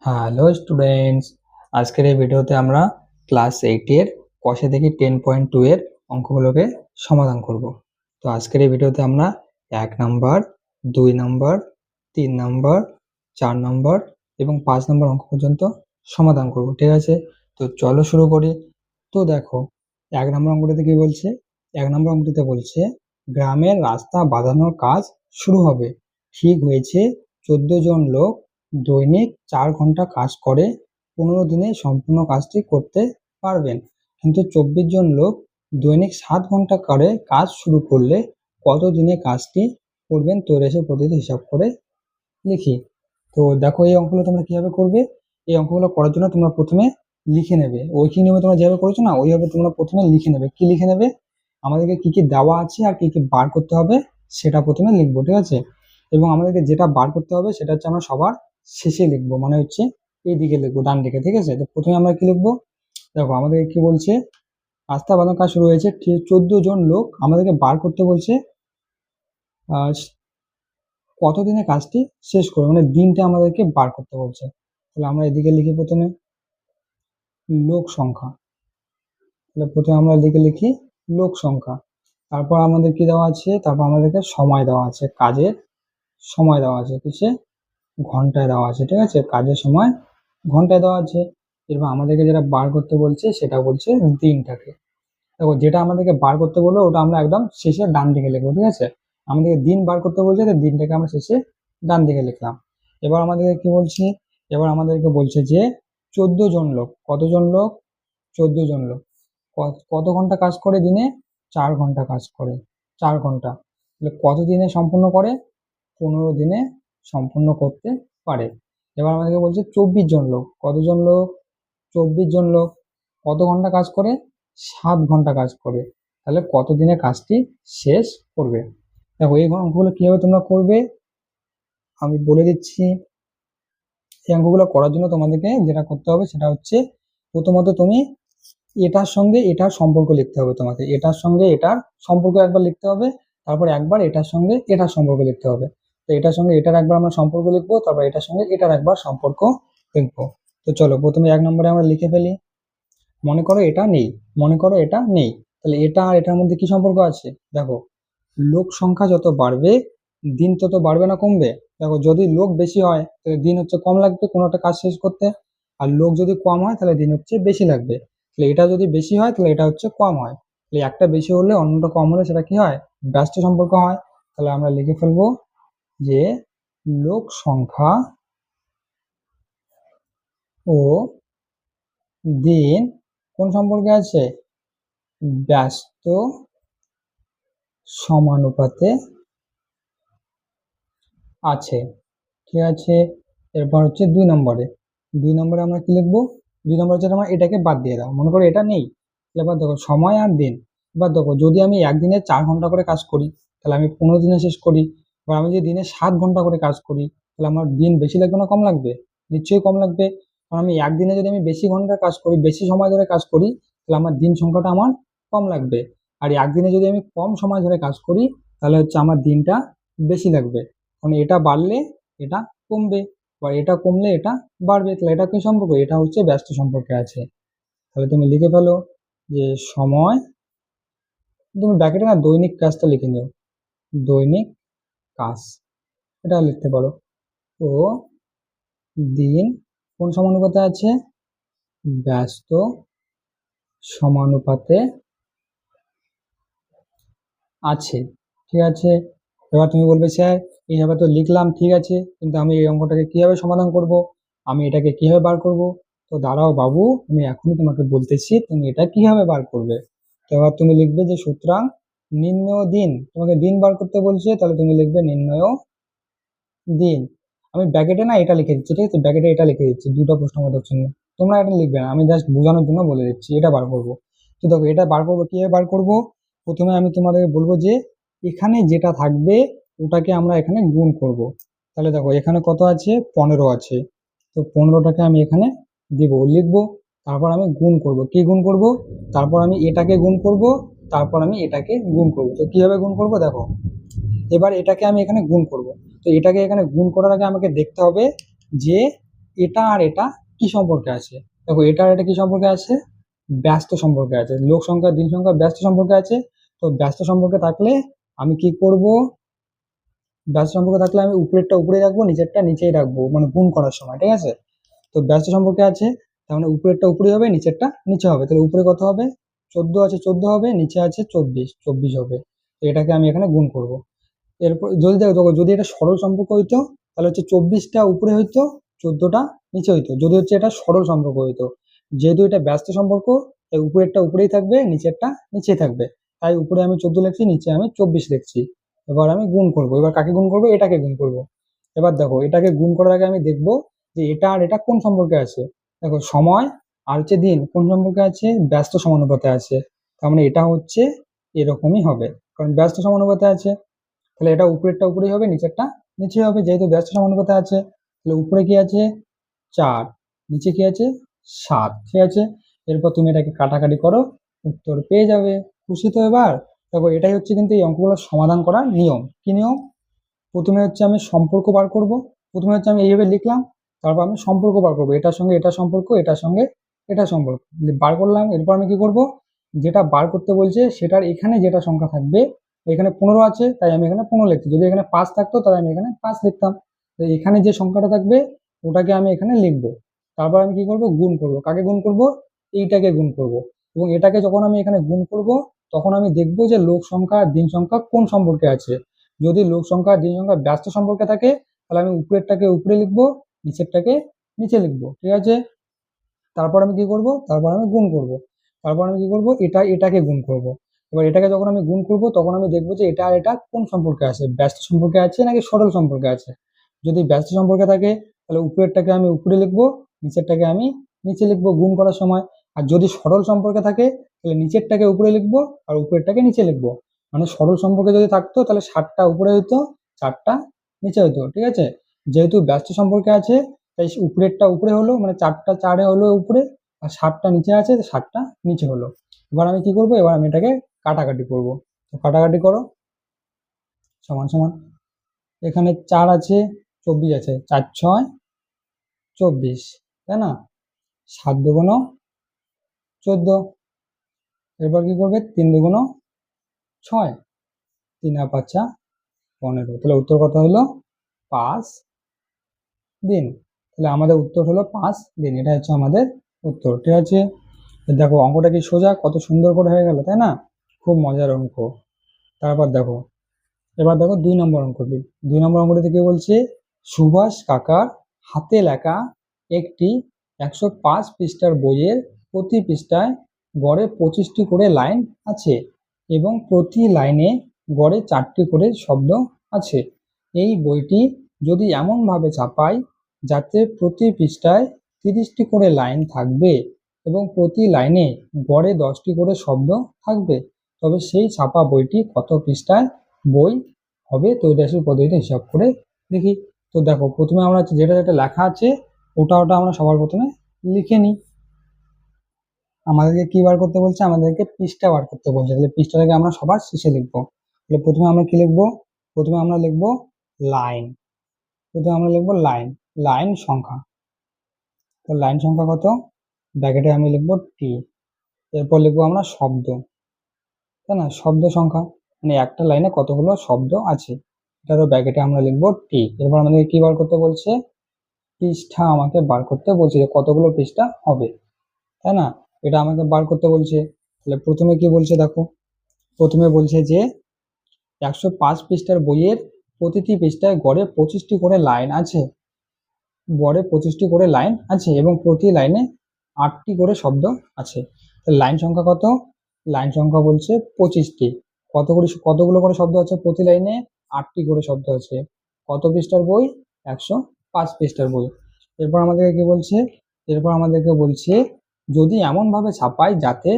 Hello students, আজকের এই ভিডিওতে আমরা ক্লাস 8 এর কষে দেখি 10.2 এর অঙ্কগুলোকে সমাধান করব। তো আজকের এই ভিডিওতে আমরা 1 নাম্বার, 2 নাম্বার, 3 নাম্বার, 4 নাম্বার এবং 5 নাম্বার অঙ্ক পর্যন্ত সমাধান করব। ঠিক আছে, তো চলো শুরু করি। তো দেখো 1 নম্বর অঙ্কটিতে কি বলছে? 1 নম্বর অঙ্কটিতে বলছে গ্রামের রাস্তা বাঁধানোর কাজ শুরু হবে। ঠিক হয়েছে, 14 জন লোক দৈনিক 4 ঘন্টা কাজ করে 15 দিনে সম্পূর্ণ কাজটি করতে পারবেন। কিন্তু 24 জন লোক দৈনিক 7 ঘন্টা করে কাজ শুরু করলে কত দিনে কাজটি করবেন? তো এসে প্রতিটি হিসাব করে লিখি। তো দেখো এই অঙ্কগুলো তোমরা কিভাবে করবে। এই অঙ্কগুলো করার জন্য তোমরা প্রথমে লিখে নেবে, ওই কি নিয়মে তোমরা যেভাবে করেছো না ওইভাবে তোমরা প্রথমে লিখে নেবে। কি লিখে নেবে? আমাদেরকে কি কি দেওয়া আছে আর কি কি বার করতে হবে সেটা প্রথমে লিখবো। ঠিক আছে, এবং আমাদেরকে যেটা বার করতে হবে সেটা হচ্ছে আমরা সবার শেষে লিখবো, মানে হচ্ছে এইদিকে লিখবো, ডান দিকে। ঠিক আছে, তো প্রথমে আমরা কি লিখবো? দেখো আমাদের কি বলছে, রাস্তা বানানোর কাজ শুরু হয়েছে, 14 জন লোক আমাদেরকে বার করতে বলছে কতদিনে কাজটি শেষ করবে, মানে দিনটা আমাদেরকে বার করতে বলছে। তাহলে আমরা এদিকে লিখি প্রথমে লোক সংখ্যা। তাহলে প্রথমে আমরা এদিকে লিখি লোক সংখ্যা। তারপর আমাদের কি দেওয়া আছে? তারপর আমাদেরকে সময় দেওয়া আছে, কাজের সময় দেওয়া আছে, কিসে? ঘন্টায় দেওয়া আছে। ঠিক আছে, কাজের সময় ঘন্টায় দেওয়া আছে। এবার আমাদেরকে যেটা বার করতে বলছে সেটা বলছে দিনটাকে। দেখো যেটা আমাদেরকে বার করতে বললো ওটা আমরা একদম শেষে ডান দিকে লিখবো। ঠিক আছে, আমাদেরকে দিন বার করতে বলছে, তো দিনটাকে আমরা শেষে ডান দিকে লিখলাম। এবার আমাদেরকে কি বলছি? এবার আমাদেরকে বলছে যে 14 জন লোক, কতজন লোক? 14 জন লোক কত ঘন্টা কাজ করে দিনে? 4 ঘন্টা কাজ করে, 4 ঘন্টা। তাহলে কত দিনে সম্পূর্ণ করে? 15 দিনে সম্পূর্ণ করতে পারে। এবার আমাদেরকে বলছে 24 জন লোক, কতজন লোক? 24 জন লোক কত ঘন্টা কাজ করে? 7 ঘন্টা কাজ করে। তাহলে কত দিনে কাজটি শেষ করবে? দেখো এই অঙ্কগুলো কিভাবে তোমরা করবে আমি বলে দিচ্ছি। এই অঙ্কগুলো করার জন্য তোমাদেরকে যেটা করতে হবে সেটা হচ্ছে প্রথমত তুমি এটার সঙ্গে এটার সম্পর্ক লিখতে হবে। তোমাকে এটার সঙ্গে এটার সম্পর্ক একবার লিখতে হবে, তারপর একবার এটার সঙ্গে এটার সম্পর্ক লিখতে হবে। তো এটার সঙ্গে এটার একবার আমরা সম্পর্ক লিখবো, তারপর এটার সঙ্গে এটার একবার সম্পর্ক লিখবো। তো চলো প্রথমে 1 নম্বরে আমরা লিখে ফেলি। মনে করো এটা নেই, মনে করো এটা নেই, তাহলে এটা আর এটার মধ্যে কি সম্পর্ক আছে? দেখো লোক সংখ্যা যত বাড়বে দিন তত বাড়বে না কমবে? দেখো যদি লোক বেশি হয় তাহলে দিন হচ্ছে কম লাগবে কোনো একটা কাজ শেষ করতে, আর লোক যদি কম হয় তাহলে দিন হচ্ছে বেশি লাগবে। তাহলে এটা যদি বেশি হয় তাহলে এটা হচ্ছে কম হয়। তাহলে একটা বেশি হলে অন্যটা কম হলে সেটা কি হয়? ব্যস্ত সম্পর্ক হয়। তাহলে আমরা লিখে ফেলবো যে লোক সংখ্যা ও দিন কোন সম্পর্কে আছে? ব্যস্ত সমানুপাতে আছে। ঠিক আছে, এরপর হচ্ছে 2 নম্বরে। 2 নম্বরে আমরা কি লিখবো? 2 নম্বর হচ্ছে আমরা এটাকে বাদ দিয়ে দাও, মনে করো এটা নেই। এবার দেখো সময় আর দিন। এবার দেখো যদি আমি একদিনে 4 ঘন্টা করে কাজ করি তাহলে আমি 15 দিনে শেষ করি। এবার আমি যদি দিনে 7 ঘন্টা করে কাজ করি তাহলে আমার দিন বেশি লাগবে না কম লাগবে? নিশ্চয়ই কম লাগবে, কারণ আমি একদিনে যদি আমি বেশি ঘন্টা কাজ করি, বেশি সময় ধরে কাজ করি, তাহলে আমার দিন সংখ্যাটা আমার কম লাগবে। আর একদিনে যদি আমি কম সময় ধরে কাজ করি তাহলে হচ্ছে আমার দিনটা বেশি লাগবে। কারণ এটা বাড়লে এটা কমবে, বা এটা কমলে এটা বাড়বে। তাহলে এটা কি সম্পর্ক? এটা হচ্ছে ব্যস্ত সম্পর্কে আছে। তাহলে তুমি লিখে ফেলো যে সময়, তুমি ব্র্যাকেটে না দৈনিক কাজটা লিখে নিও, দৈনিক কাজ এটা লিখতে পারো। ও দিন কোন সমানুপাতে আছে? ব্যস্ত সমানুপাতে আছে। ঠিক আছে, এবার তুমি বলবে স্যার এইভাবে তো লিখলাম ঠিক আছে, কিন্তু আমি এই অঙ্কটাকে কিভাবে সমাধান করব, আমি এটাকে কিভাবে বার করব? তো দাঁড়াও বাবু, আমি এখনই তোমাকে বলতেছি তুমি এটা কিভাবে বার করবে। তো এবার তুমি লিখবে যে সুতরাং নির্ণয় দিন, তোমাকে দিন বার করতে বলছে, তাহলে তুমি লিখবে নির্ণয় দিন। আমি ব্র্যাকেটে না এটা লিখে দিচ্ছি, ঠিক আছে, ব্র্যাকেটে এটা লিখে দিচ্ছি দুটো প্রশ্নবোধক চিহ্ন। তোমরা এটা লিখবে না, আমি জাস্ট বোঝানোর জন্য বলে দিচ্ছি এটা বার করবো। তো দেখো এটা বার করবো, কিভাবে বার করবো? প্রথমে আমি তোমাদেরকে বলবো যে এখানে যেটা থাকবে ওটাকে আমরা এখানে গুণ করব। তাহলে দেখো এখানে কত আছে? 15 আছে। তো 15টাকে আমি এখানে দিব, লিখবো, তারপর আমি গুণ করব। কি গুণ করব? তারপর আমি এটাকে গুণ করব, তারপর আমি এটাকে গুণ করব। তো কিভাবে গুণ করব দেখো, এবার এটাকে আমি এখানে গুণ করব। তো এটাকে এখানে গুণ করার আগে আমাকে দেখতে হবে যে এটা আর এটা কি সম্পর্কে আছে। দেখো এটা আর এটা কি সম্পর্কে আছে, ব্যস্ত সম্পর্কে আছে। লোক সংখ্যা দিন সংখ্যা ব্যস্ত সম্পর্কে আছে। তো ব্যস্ত সম্পর্কে থাকলে আমি কি করব, ব্যস্ত সম্পর্কে থাকলে আমি উপরেরটা উপরে রাখবো, নিচেরটা নিচেই রাখবো, মানে গুণ করার সময়, ঠিক আছে। তো ব্যস্ত সম্পর্কে আছে, তার মানে উপরেরটা উপরে হবে, নিচেরটা নিচে হবে। তাহলে উপরে কত হবে, 14 আছে 14 হবে, নিচে আছে 24 24 হবে। তো এটাকে আমি এখানে গুণ করব। এরপর যদি দেখো যদি এটা সরল সম্পর্ক হইতো তাহলে হচ্ছে 24টা উপরে হইতো, 14টা নিচে হইতো। যদি হচ্ছে এটা সরল সম্পর্ক হইতো, যেহেতু এটা ব্যস্ত সম্পর্ক তাই উপরেরটা উপরেই থাকবে, নিচেরটা নিচেই থাকবে। তাই উপরে আমি 14 লিখছি, নিচে আমি 24 লিখছি। এবার আমি গুণ করব, এবার কাকে গুণ করবো, এটাকে গুণ করব। এবার দেখো এটাকে গুণ করার আগে আমি দেখবো যে এটা আর এটা কোন সম্পর্কে আছে। দেখো সময় আর হচ্ছে দিন কোন সম্পর্কে আছে, ব্যস্ত সমানুপাতে আছে। তার মানে এটা হচ্ছে এরকমই হবে, কারণ ব্যস্ত সমানুপাতে আছে। তাহলে এটা উপরেরটা উপরেই হবে, নিচেরটা নিচে হবে, যেহেতু ব্যস্ত সমানুপাতে আছে। তাহলে উপরে কি আছে 4, নিচে কি আছে 7, ঠিক আছে। এরপর তুমি এটাকে কাটাকাটি করো, উত্তর পেয়ে যাবে। খুশি তো এবার। দেখো এটাই হচ্ছে কিন্তু এই অঙ্কগুলোর সমাধান করার নিয়ম। কি নিয়ম, প্রথমে হচ্ছে আমি সম্পর্ক বার করব। প্রথমে হচ্ছে আমি এইভাবে লিখলাম, তারপর আমি সম্পর্ক বার করবো, এটার সঙ্গে এটা সম্পর্ক, এটার সঙ্গে এটা সম্পর্ক বার করলাম। এরপর আমি কি করব, যেটা বার করতে বলছে সেটার এখানে যেটা সংখ্যা থাকবে, এখানে 15 আছে তাই আমি এখানে 15 লিখছি। যদি এখানে 5 থাকতো তাহলে আমি এখানে 5 লিখতাম। তো এখানে যে সংখ্যাটা থাকবে ওটাকে আমি এখানে লিখবো। তারপর আমি কি করব, গুণ করব। কাকে গুণ করব, এইটাকে গুণ করব। এবং এটাকে যখন আমি এখানে গুণ করব তখন আমি দেখবো যে লোক সংখ্যা আর দিন সংখ্যা কোন সম্পর্কে আছে। যদি লোক সংখ্যা আর দিন সংখ্যা ব্যস্ত সম্পর্কে থাকে তাহলে আমি উপরেরটাকে উপরে লিখবো, নিচেরটাকে নিচে লিখবো, ঠিক আছে। তারপর আমি কি করব, তারপর আমি গুণ করব। তারপর আমি কি করব, এটা এটাকে গুণ করব। এবার এটাকে যখন আমি গুণ করব তখন আমি দেখবো যে এটা আর এটা কোন সম্পর্কে আছে, ব্যস্ত সম্পর্কে আছে নাকি সরল সম্পর্কে আছে। যদি ব্যস্ত সম্পর্কে থাকে তাহলে উপরেরটাকে আমি উপরে লিখবো, নিচেরটাকে আমি নিচে লিখবো গুণ করার সময়। আর যদি সরল সম্পর্কে থাকে তাহলে নিচেরটাকে উপরে লিখবো আর উপরেরটাকে নিচে লিখবো। মানে সরল সম্পর্কে যদি থাকতো তাহলে 7টা উপরে হইতো, 4টা নিচে হইতো, ঠিক আছে। যেহেতু ব্যস্ত সম্পর্কে আছে তাই উপরেরটা উপরে হলো, মানে 4টা 4 হলো উপরে, আর 7টা নিচে আছে, 7টা নিচে হলো। এবার আমি কি করব, এবার আমি এটাকে কাটাকাটি করব। তো কাটাকাটি করো, সমান সমান এখানে 4 আছে 24 আছে, 4 6 24, তাই না। 7 দুগুণ 14, এরপর কি করবে 3 দুগুণ 6, 3 আর 5 15। তাহলে উত্তর কত হলো, 5 দিন। তাহলে আমাদের উত্তর হলো 5 দিন, এটা হচ্ছে আমাদের উত্তর, ঠিক আছে। দেখো অঙ্কটা কি সোজা, কত সুন্দর করে হয়ে গেল, তাই না। খুব মজার অঙ্ক। তারপর দেখো, এবার দেখো 2 নম্বর অঙ্কটি। 2 নম্বর অঙ্কটিতে কি বলছে, সুভাষ কাকার হাতে লেখা একটি 105 পৃষ্ঠার বইয়ের প্রতি পৃষ্ঠায় গড়ে 25টি করে লাইন আছে এবং প্রতি লাইনে গড়ে 4টি করে শব্দ আছে। এই বইটি যদি এমনভাবে ছাপায় যাতে প্রতি পৃষ্ঠায় 30টি করে লাইন থাকবে এবং প্রতি লাইনে গড়ে 10টি করে শব্দ থাকবে, তবে সেই ছাপা বইটি কত পৃষ্ঠায় বই হবে। তো এটা পদ্ধতিতে হিসাব করে দেখি। তো দেখো প্রথমে আমরা যেটা যেটা লেখা আছে ওটা ওটা আমরা সবার প্রথমে লিখে নিই। আমাদেরকে কি বার করতে বলছে, আমাদেরকে পৃষ্ঠা বার করতে বলছে। তাহলে পৃষ্ঠাটাকে আমরা সবার শেষে লিখবো। তাহলে প্রথমে আমরা কি লিখবো, প্রথমে আমরা লিখবো লাইন। প্রথমে আমরা লিখবো লাইন, লাইন সংখ্যা। তো লাইন সংখ্যা কত, ব্র্যাকেটে আমি লিখবো টি। এরপর লিখবো আমরা শব্দ, তাই না, শব্দ সংখ্যা, মানে একটা লাইনে কতগুলো শব্দ আছে, এটারও ব্র্যাকেটে আমরা লিখবো টি। এরপর আমাদের কি বার করতে বলছে, পৃষ্ঠা আমাকে বার করতে বলছে যে কতগুলো পৃষ্ঠা হবে, তাই না, এটা আমাকে বার করতে বলছে। তাহলে প্রথমে কি বলছে দেখো, প্রথমে বলছে যে 105 পৃষ্ঠার বইয়ের প্রতিটি পৃষ্ঠায় গড়ে 25টি করে লাইন আছে, গড়ে 25টি করে লাইন আছে এবং প্রতি লাইনে 8টি করে শব্দ আছে। লাইন সংখ্যা কত, লাইন সংখ্যা বলছে 25টি। কতগুলো করে শব্দ আছে, প্রতি লাইনে 8টি করে শব্দ আছে। কত পৃষ্ঠার বই, 105 পৃষ্ঠার বই। এরপর আমাদেরকে কি বলছে, এরপর আমাদেরকে বলছে যদি এমনভাবে ছাপায় যাতে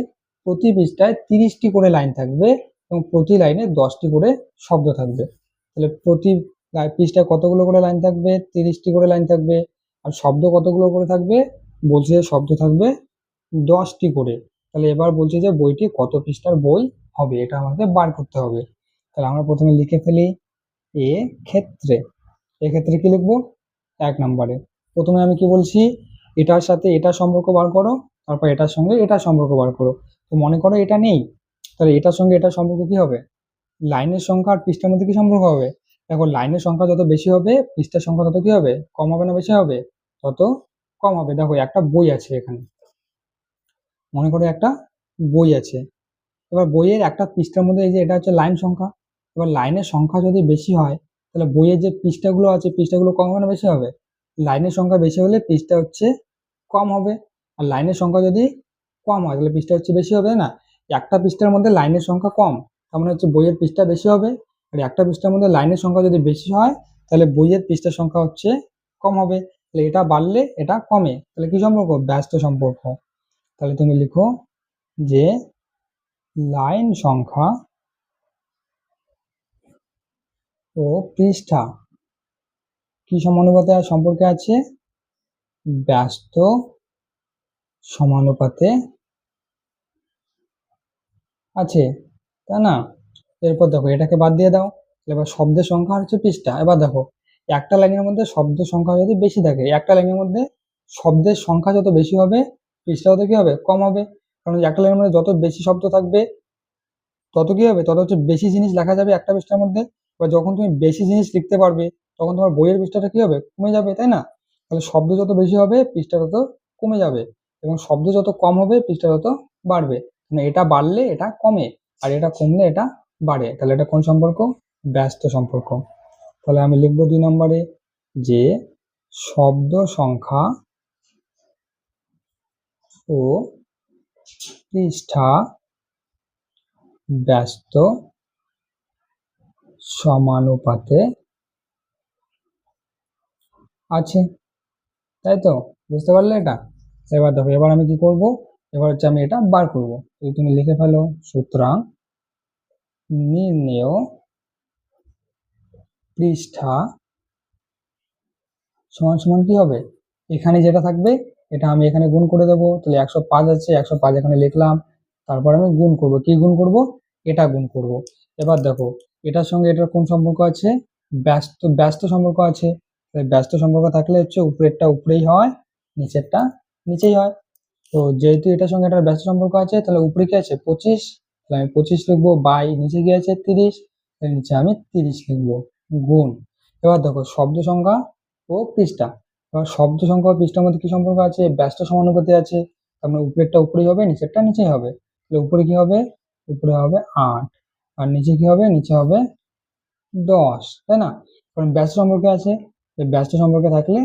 প্রতি পৃষ্ঠায় 30টি করে লাইন থাকবে এবং প্রতি লাইনে 10টি করে শব্দ থাকবে। তাহলে প্রতি পৃষ্ঠায় কতগুলো করে লাইন থাকবে, 30টি করে লাইন থাকবে। আর শব্দ কতগুলো করে থাকবে, বলছে শব্দ থাকবে 10টি করে। তাহলে এবার বলছে যে বইটি কত পৃষ্ঠার বই হবে, এটা আমাদের বার করতে হবে। তাহলে আমরা প্রথমে লিখে ফেলি এ ক্ষেত্রে, এক্ষেত্রে কি লিখবো 1 নম্বরে, প্রথমে আমি কি বলছি, এটার সাথে এটা সম্পর্ক বার করো, তারপর এটার সঙ্গে এটা সম্পর্ক বার করো। তো মনে করো এটা নেই, তাহলে এটার সঙ্গে এটার সম্পর্ক কি হবে? লাইনের সংখ্যা আর পৃষ্ঠার মধ্যে কি সম্পর্ক হবে? দেখো লাইনের সংখ্যা যত বেশি হবে পৃষ্ঠার সংখ্যা তত কি হবে? কম হবে না বেশি হবে? তত কম হবে। দেখো একটা বই আছে এখানে, মনে করো একটা বই আছে। এবার বইয়ের একটা পৃষ্ঠার মধ্যে এই যে এটা হচ্ছে লাইন সংখ্যা। এবার লাইনের সংখ্যা যদি বেশি হয় তাহলে বইয়ের যে পৃষ্ঠাগুলো আছে পৃষ্ঠাগুলো কম হবে না বেশি হবে? লাইনের সংখ্যা বেশি হলে পৃষ্ঠা হচ্ছে কম হবে, আর লাইনের সংখ্যা যদি কম হয় তাহলে পৃষ্ঠা হচ্ছে বেশি হবে না? একটা পৃষ্ঠার মধ্যে লাইনের সংখ্যা কম, তার মানে হচ্ছে বইয়ের পৃষ্ঠা বেশি হবে। আর একটা পৃষ্ঠার মধ্যে লাইনের সংখ্যা যদি বেশি হয় তাহলে বইয়ের পৃষ্ঠার সংখ্যা হচ্ছে কম হবে। তাহলে এটা বাড়লে এটা কমে, তাহলে কি সম্পর্ক? ব্যস্ত সম্পর্ক। তাহলে তুমি লিখো যে লাইন সংখ্যা ও পৃষ্ঠা কি সমানুপাতে সম্পর্কে আছে? ব্যস্ত সমানুপাতে আছে, তাই না? এরপর দেখো এটাকে বাদ দিয়ে দাও, এবার শব্দের সংখ্যা হচ্ছে পৃষ্ঠা। এবার দেখো একটা লাইনের মধ্যে শব্দের সংখ্যা যদি বেশি থাকে, একটা লাইনের মধ্যে শব্দের সংখ্যা যত বেশি হবে পৃষ্ঠা তত কি হবে? কম হবে। কারণ একটা লাইনের মধ্যে যত বেশি শব্দ থাকবে তত কি হবে? তত হচ্ছে বেশি জিনিস লেখা যাবে একটা পৃষ্ঠার মধ্যে। এবার যখন তুমি বেশি জিনিস লিখতে পারবে তখন তোমার বইয়ের পৃষ্ঠাটা কি হবে? কমে যাবে, তাই না? তাহলে শব্দ যত বেশি হবে পৃষ্ঠা তত কমে যাবে, এবং শব্দ যত কম হবে পৃষ্ঠা তত বাড়বে। মানে এটা বাড়লে এটা কমে, আর এটা কমলে এটা বাড়ে। তাহলে এটা কোন সম্পর্ক? ব্যস্ত সম্পর্ক। তাহলে আমি লিখবো 2 নম্বরে যে শব্দ সংখ্যা ও পৃষ্ঠা ব্যস্ত সমানুপাতে আছে। তাই তো? বুঝতে পারলে এটা? এবার দেখো এবার আমি কি করব, এবার হচ্ছে আমি এটা বার করব। যদি তুমি লিখে ফেলো, সুতরাং নির্ণেয় পৃষ্ঠা সমান সমান কি হবে? এখানে যেটা থাকবে এটা আমি এখানে গুণ করে দেবো। তাহলে 105 আছে, 105 এখানে লিখলাম। তারপর আমি গুণ করব, কি গুণ করব? এটা গুণ করব। এবার দেখো এটার সঙ্গে এটার কোন সম্পর্ক আছে? ব্যস্ত ব্যস্ত সম্পর্ক আছে। ব্যস্ত সম্পর্ক থাকলে হচ্ছে উপরেরটা উপরেই হয়, নিচেরটা নিচেই হয়। তো যেহেতু এটার সঙ্গে একটা ব্যস্ত সম্পর্ক আছে তাহলে উপরে কি আছে? 25। তাহলে আমি 25 লিখবো, বাই নিচে কি আছে? 30। তাহলে নিচে আমি 30 লিখবো, গুণ। এবার দেখো শব্দ সংখ্যা ও পৃষ্ঠা। এবার শব্দ সংখ্যা ও পৃষ্ঠার মধ্যে কি সম্পর্ক আছে? ব্যস্ত সমানুপাতে আছে। তার মানে উপরেরটা উপরেই হবে, নিচেরটা নিচেই হবে। তাহলে উপরে কি হবে? উপরে হবে 8, আর নিচে কি হবে? নিচে হবে 10, তাই না? কারণ ব্যস্ত সম্পর্কে আছে, ব্যস্ত সম্পর্কে থাকলে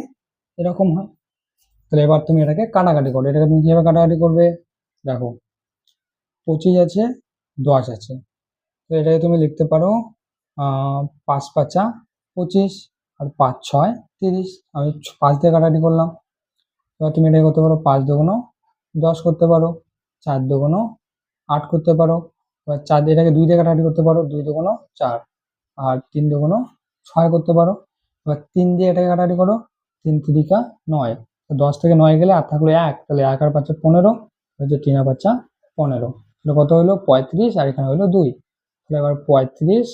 এরকম হয়। তাহলে এবার তুমি এটাকে কাটাকাটি করো। এটাকে তুমি কিভাবে কাটাকাটি করবে? দেখো 25 আছে, 10 আছে, তো এটাকে তুমি লিখতে পারো 5 5 25, আর 5 6 30। আমি 5 দিয়ে কাটাকাটি করলাম। এবার তুমি এটাকে করতে পারো 5 2 10 করতে পারো, 4 2 8 করতে পারো। এবার 4 দিয়ে এটাকে 2 দিয়ে কাটাকাটি করতে পারো, 2 2 4, আর 3 2 6 করতে পারো। এবার 3 দিয়ে এটাকে কাটাকাটি করো, 3 3 9। 10 থেকে 9 গেলে আর থাকলো 1, তাহলে 1 আর 5 15, হচ্ছে 3 আর 5 15। তাহলে কত হলো? 35, আর এখানে হলো 2। তাহলে এবার 35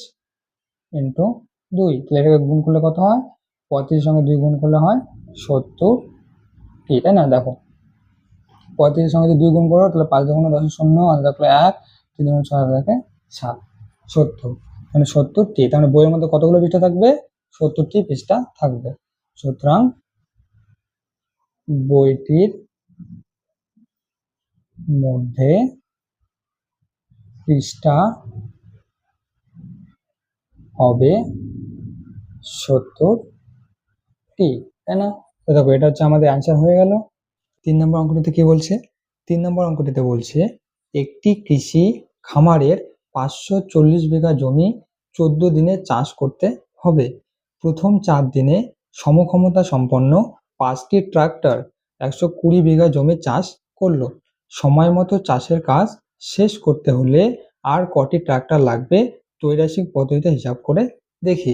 ইন্টু 2, তাহলে এটাকে গুণ করলে কত হয়? 35 সঙ্গে 2 গুণ করলে হয় 70, তাই না? দেখো 35 সঙ্গে যদি 2 গুণ করো তাহলে 5 2 10 শূন্য, আর থাকলো 1, 3 2 6 থাকে 7, 70। মানে 70টি। তাহলে বইয়ের মধ্যে কতগুলো পৃষ্ঠা থাকবে? 70টি পৃষ্ঠা থাকবে। সুতরাং বইটির মধ্যে পৃষ্ঠা হবে 70টি, তাই না? তো দেখো এটা হচ্ছে আমাদের অ্যান্সার হয়ে গেল। 3 নম্বর অঙ্কটিতে কি বলছে? 3 নম্বর অঙ্কটিতে বলছে একটি কৃষি খামারের 540 বিঘা জমি 14 দিনে চাষ করতে হবে। প্রথম 4 দিনে সমক্ষমতা সম্পন্ন 5টি ট্রাক্টর 120 বিঘা জমি চাষ করলো। সময় মতো চাষের কাজ শেষ করতে হলে আর কটি ট্রাক্টর লাগবে ত্রৈরাশিক পদ্ধতিতে হিসাব করে দেখি।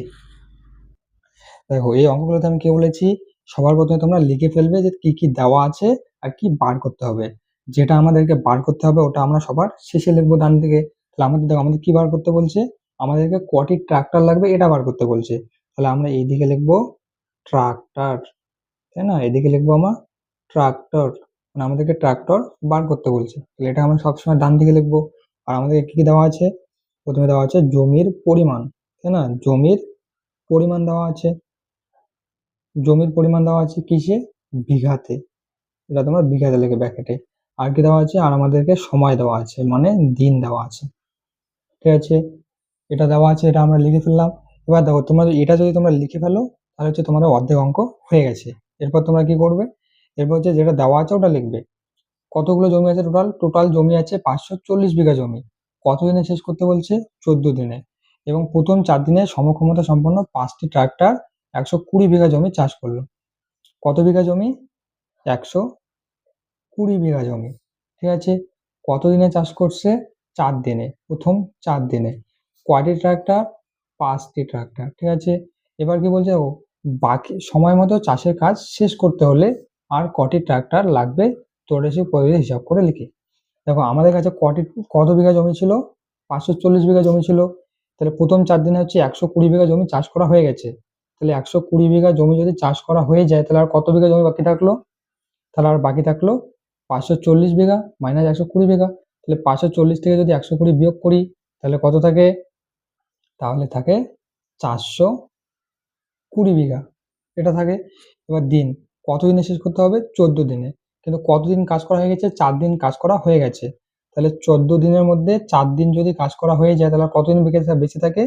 দেখো এই অঙ্কগুলোতে আমি কি বলেছি, সবার প্রথমে তোমরা লিখে ফেলবে যে কি কি দেওয়া আছে আর কি বার করতে হবে। যেটা আমাদেরকে বার করতে হবে ওটা আমরা সবার শেষে লিখবো ডান দিকে। তাহলে আমাদের দেখো আমাদের কি বার করতে বলছে? আমাদেরকে কটি ট্রাক্টর লাগবে এটা বার করতে বলছে। তাহলে আমরা এইদিকে লিখবো ট্রাক্টর। তাই না? এদিকে লিখবো আমরা ট্রাক্টর, মানে আমাদেরকে ট্রাক্টর বার করতে বলছে, তাহলে এটা আমরা সবসময় ডান দিকে লিখবো। আর আমাদের কি কি দেওয়া আছে? প্রথমে দেওয়া আছে জমির পরিমাণ, তাই না? জমির পরিমাণ দেওয়া আছে, জমির পরিমাণ দেওয়া আছে কিসে? বিঘাতে। এটা তোমরা বিঘাতে লিখে ব্র্যাকেটে। আর কি দেওয়া আছে? আর আমাদেরকে সময় দেওয়া আছে, মানে দিন দেওয়া আছে। ঠিক আছে, এটা দেওয়া আছে, এটা আমরা লিখে ফেললাম। এবার দেখো তোমরা এটা যদি তোমরা লিখে ফেলো তাহলে হচ্ছে তোমাদের অর্ধেক অঙ্ক হয়ে গেছে। এরপর তোমরা কি করবে? এরপর হচ্ছে যেটা দেওয়া আছে ওটা লিখবে। কতগুলো জমি আছে? টোটাল জমি আছে 540 বিঘা জমি। কতদিনে শেষ করতে বলছে? 14 দিনে। এবং প্রথম 4 দিনে সমক্ষমতা সম্পন্ন 5টি ট্রাক্টর 120 বিঘা জমি চাষ করলো। কত বিঘা জমি? 120 বিঘা জমি। ঠিক আছে, কতদিনে চাষ করছে? 4 দিনে, প্রথম 4 দিনে। কয়টি ট্রাক্টর? 5টি ট্রাক্টর। ঠিক আছে, এবার কি বলছে? বাকি সময় মতো চাষের কাজ শেষ করতে হলে আর কটি ট্রাক্টর লাগবে? তোরা সেই পদ্ধতি হিসাব করে লিখি। দেখো আমাদের কাছে কত বিঘা জমি ছিল? 540 বিঘা জমি ছিল। তাহলে প্রথম 4 দিনে হচ্ছে 120 বিঘা জমি চাষ করা হয়ে গেছে। তাহলে 120 বিঘা জমি যদি চাষ করা হয়ে যায় তাহলে আর কত বিঘা জমি বাকি থাকলো? তাহলে আর বাকি থাকলো 540 বিঘা মাইনাস 120 বিঘা। তাহলে 540 থেকে যদি 120 বিয়োগ করি তাহলে কত থাকে? তাহলে থাকে 420 বিঘা, এটা থাকে। এবার দিন, কতদিনে শেষ করতে হবে? 14 দিনে। কিন্তু কতদিন কাজ করা হয়ে গেছে? 4 দিন কাজ করা হয়ে গেছে। তাহলে 14 দিনের মধ্যে 4 দিন যদি কাজ করা হয়ে যায় তাহলে কতদিন বেঁচে থাকে?